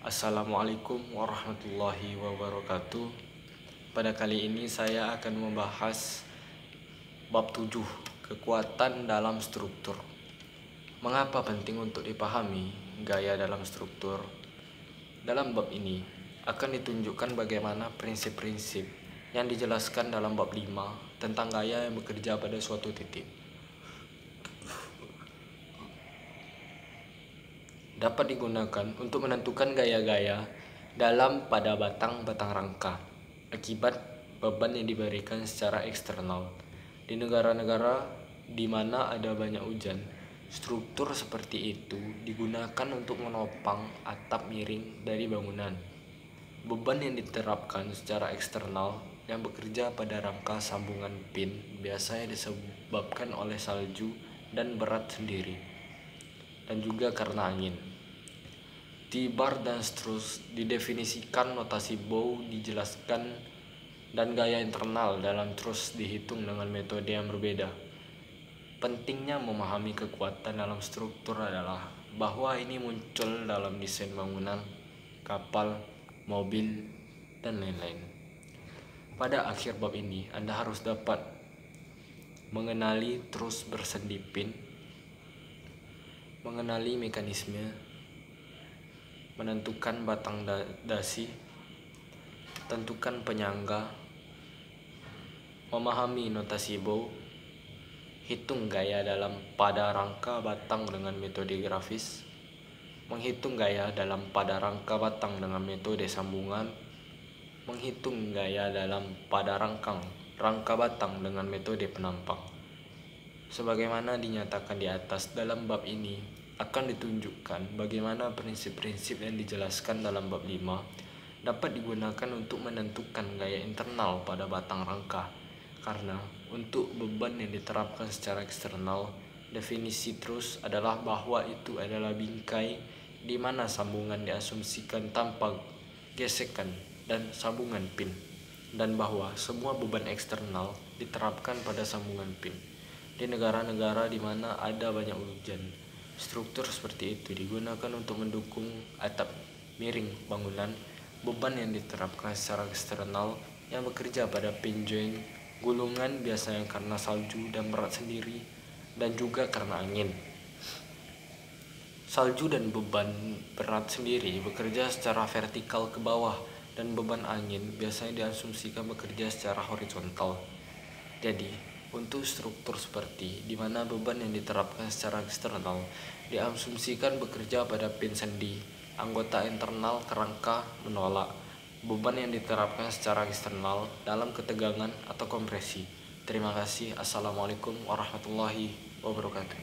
Assalamualaikum warahmatullahi wabarakatuh. Pada kali ini saya akan membahas bab 7, kekuatan dalam struktur. Mengapa penting untuk dipahami gaya dalam struktur? Dalam bab ini akan ditunjukkan bagaimana prinsip-prinsip yang dijelaskan dalam bab 5 tentang gaya yang bekerja pada suatu titik dapat digunakan untuk menentukan gaya-gaya dalam pada batang-batang rangka akibat beban yang diberikan secara eksternal. Di negara-negara di mana ada banyak hujan, struktur seperti itu digunakan untuk menopang atap miring dari bangunan. Beban yang diterapkan secara eksternal yang bekerja pada rangka sambungan pin biasanya disebabkan oleh salju dan berat sendiri, dan juga karena angin. Di bar dan strus didefinisikan, notasi bow dijelaskan, dan gaya internal dalam trus dihitung dengan metode yang berbeda. Pentingnya memahami kekuatan dalam struktur adalah bahwa ini muncul dalam desain bangunan, kapal, mobil, dan lain-lain. Pada akhir bab ini, Anda harus dapat mengenali trus bersendi pin, mengenali mekanisme, menentukan batang dasi, tentukan penyangga, memahami notasi bow, hitung gaya dalam pada rangka batang dengan metode grafis, menghitung gaya dalam pada rangka batang dengan metode sambungan, menghitung gaya dalam pada rangka batang dengan metode penampang. Sebagaimana dinyatakan di atas, dalam bab ini akan ditunjukkan bagaimana prinsip-prinsip yang dijelaskan dalam bab 5 dapat digunakan untuk menentukan gaya internal pada batang rangka. Karena untuk beban yang diterapkan secara eksternal, definisi trus adalah bahwa itu adalah bingkai di mana sambungan diasumsikan tanpa gesekan dan sambungan pin, dan bahwa semua beban eksternal diterapkan pada sambungan pin. Di negara-negara di mana ada banyak hujan, struktur seperti itu digunakan untuk mendukung atap miring bangunan. Beban yang diterapkan secara eksternal yang bekerja pada pin joint gulungan biasanya karena salju dan berat sendiri, dan juga karena angin. Salju dan beban berat sendiri bekerja secara vertikal ke bawah, dan beban angin biasanya diasumsikan bekerja secara horizontal. Jadi, untuk struktur seperti di mana beban yang diterapkan secara eksternal diasumsikan bekerja pada pin sendi, anggota internal kerangka menolak beban yang diterapkan secara eksternal dalam ketegangan atau kompresi. Terima kasih. Assalamualaikum warahmatullahi wabarakatuh.